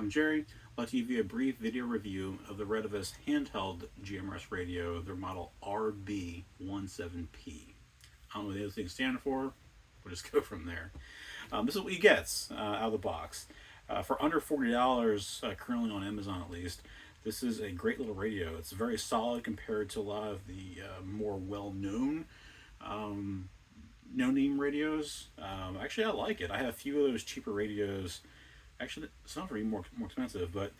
I'm Jerry. I'd like to give you a brief video review of the Retevis handheld GMRS radio, their model RB17P. I don't know what the other things stand for. We'll just go from there. This is what you get out of the box. For under $40, currently on Amazon at least, this is a great little radio. It's very solid compared to a lot of the more well-known no-name radios. Actually, I like it. I have a few of those cheaper radios. Actually, some are even more expensive, but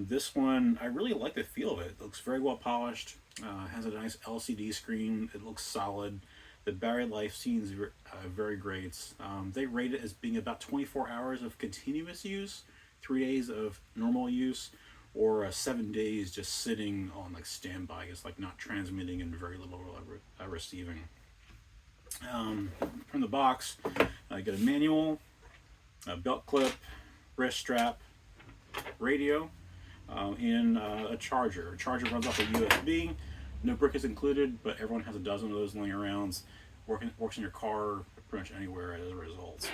this one, I really like the feel of it. It looks very well polished. Has a nice LCD screen. It looks solid. The battery life seems very great. They rate it as being about 24 hours of continuous use, 3 days of normal use, or 7 days just sitting on like standby. It's like not transmitting and very little receiving. From the box, I get a manual, a belt clip, wrist strap, radio, and a charger. A charger runs off a USB. No brick is included, but everyone has a dozen of those laying around. Works in your car pretty much anywhere as a result.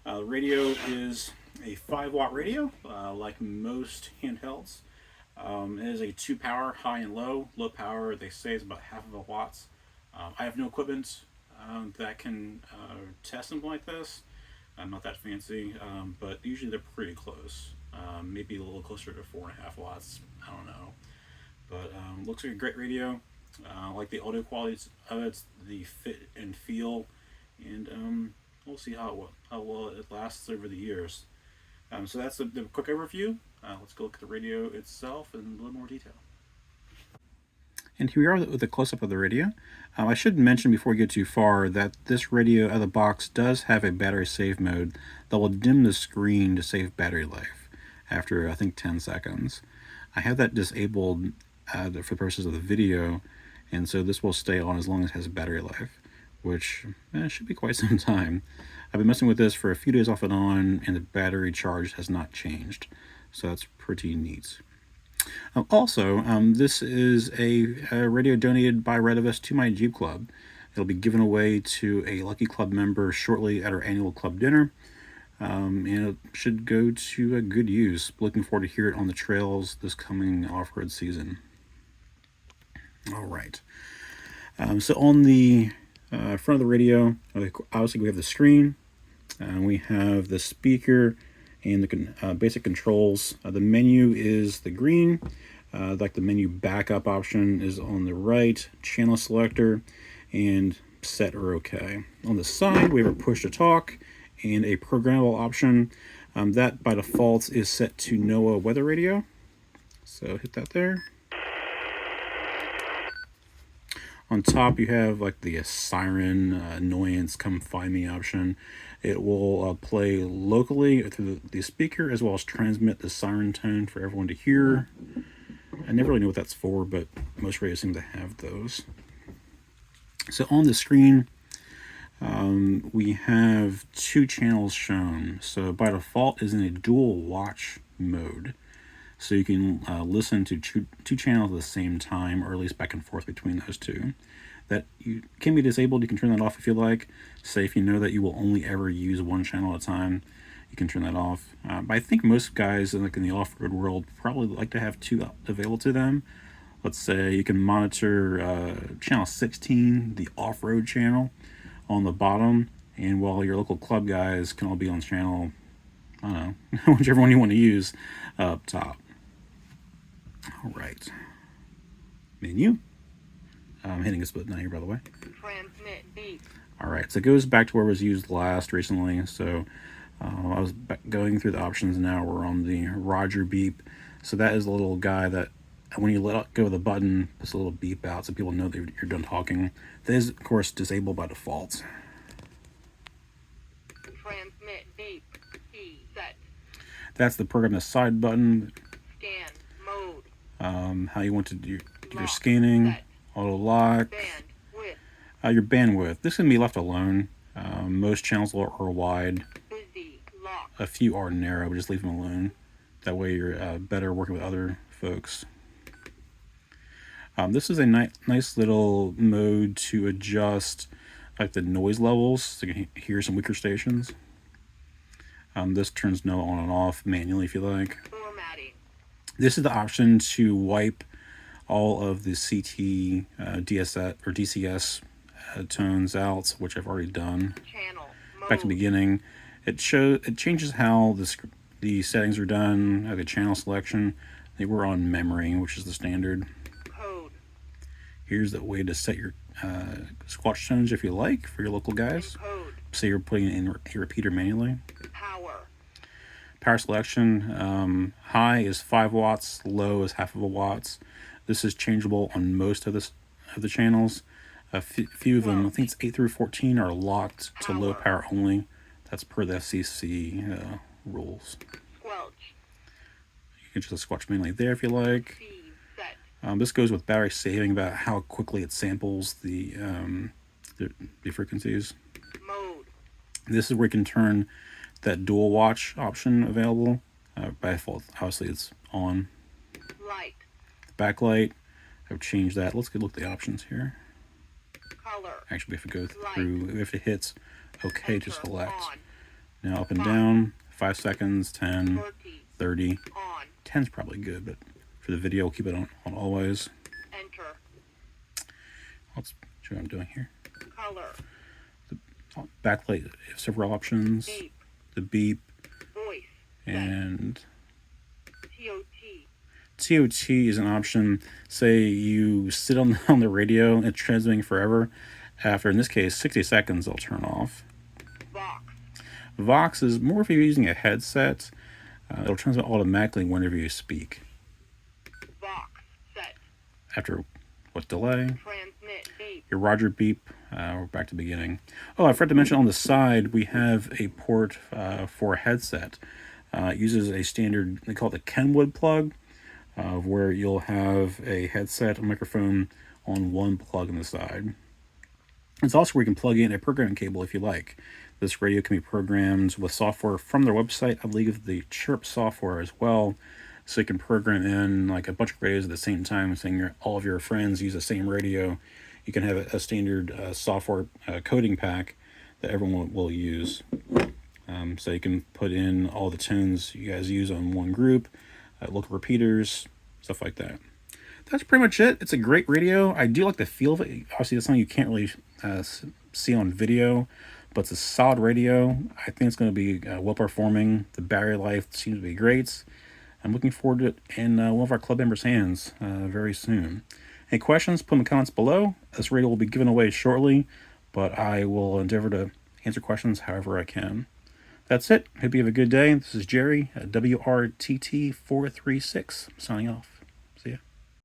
The radio is a 5-watt radio, like most handhelds. It is a 2-power, high and low. Low power, they say, is about half of a watt. I have no equipment that can test something like this. I'm not that fancy, but usually they're pretty close. Maybe a little closer to 4.5 watts. I don't know. But looks like a great radio. Like the audio qualities of it, the fit and feel, and we'll see how well it lasts over the years. So that's the quick overview. Let's go look at the radio itself in a little more detail. And here we are with a close-up of the radio. I should mention before we get too far that this radio out of the box does have a battery save mode that will dim the screen to save battery life after, I think, 10 seconds. I have that disabled for the purposes of the video, and so this will stay on as long as it has battery life, which should be quite some time. I've been messing with this for a few days off and on, and the battery charge has not changed, so that's pretty neat. Also, this is a radio donated by Retevis to my Jeep Club. It'll be given away to a lucky club member shortly at our annual club dinner, and it should go to a good use. Looking forward to hear it on the trails this coming off-road season. All right. So on the front of the radio, obviously we have the screen, we have the speaker, and the basic controls. The menu is the green, like the menu backup option is on the right, channel selector, and set or OK. On the side, we have a push to talk and a programmable option. That by default is set to NOAA weather radio. So hit that there. On top, you have like the siren annoyance come find me option. It will play locally through the speaker as well as transmit the siren tone for everyone to hear. I never really know what that's for, but most radios seem to have those. So on the screen, we have 2 channels shown. So by default is in a dual watch mode. So you can listen to two channels at the same time, or at least back and forth between those two. That can be disabled. You can turn that off if you like. Say if you know that you will only ever use one channel at a time, you can turn that off. But I think most guys in the off-road world probably like to have 2 available to them. Let's say you can monitor channel 16, the off-road channel, on the bottom, and while your local club guys can all be on channel, I don't know, whichever one you want to use, up top. All right. Menu. I'm hitting this button here, by the way. Transmit beep. All right, so it goes back to where it was used last recently. So I was going through the options now. We're on the Roger beep. So that is a little guy that when you let go of the button, puts a little beep out so people know that you're done talking. That is, of course, disabled by default. Transmit beep. E set. That's the program the side button. Scan mode. How you want to do your scanning. Set. Auto lock. Bandwidth. Your bandwidth. This can be left alone. Most channels are wide. Busy. Lock. A few are narrow, but just leave them alone. That way you're better working with other folks. This is a nice little mode to adjust like the noise levels so you can hear some weaker stations. This turns NOAA on and off manually if you like. Formatting. This is the option to wipe all of the CT, DSS, or DCS tones out, which I've already done. Channel. Back to the Mode. beginning. It changes how the settings are done, the channel selection. They were on memory, which is the standard. Code. Here's the way to set your squatch tones if you like for your local guys. Encode. Say you're putting it in a repeater manually. Power. Power selection, high is 5 watts, low is half of a watts. This is changeable on most of the channels. A few of them, I think it's 8 through 14, are locked to low power only. That's per the FCC rules. Squelch. You can just squatch manually there if you like. Speed. Set. This goes with battery saving, about how quickly it samples the frequencies. Mode. This is where you can turn that dual watch option available. By default, obviously it's on. Light. Backlight, I've changed that. Let's look at the options here. Color. Actually, we have to go through, if it hits OK to select. On. Now up and down, 5 seconds, 10, 30. 30. On. 10's probably good, but for the video, we'll keep it on always. Enter. Let's show what I'm doing here. Color. Backlight, several options. Beep. The beep, Voice. and TOT. TOT is an option. Say you sit on the radio and it's transmitting forever. After, in this case, 60 seconds, it'll turn off. Vox. Vox is more if you're using a headset. It'll transmit automatically whenever you speak. Vox. Set. After what delay? Transmit. Beep. Your Roger beep. We're back to the beginning. Oh, I forgot to mention on the side we have a port for a headset. It uses a standard, they call it the Kenwood plug, where you'll have a headset, a microphone on one plug on the side. It's also where you can plug in a programming cable if you like. This radio can be programmed with software from their website. I believe the Chirp software as well. So you can program in like a bunch of radios at the same time, saying all of your friends use the same radio. You can have a standard software coding pack that everyone will use. So you can put in all the tones you guys use on one group, local repeaters, stuff like that. That's pretty much it. It's a great radio. I do like the feel of it. Obviously, that's something you can't really see on video, but it's a solid radio. I think it's going to be well performing. The battery life seems to be great. I'm looking forward to it in one of our club members' hands very soon. Any questions, put them in the comments below. This radio will be given away shortly, but I will endeavor to answer questions however I can. That's it. Hope you have a good day. This is Jerry at WRTT436 signing off.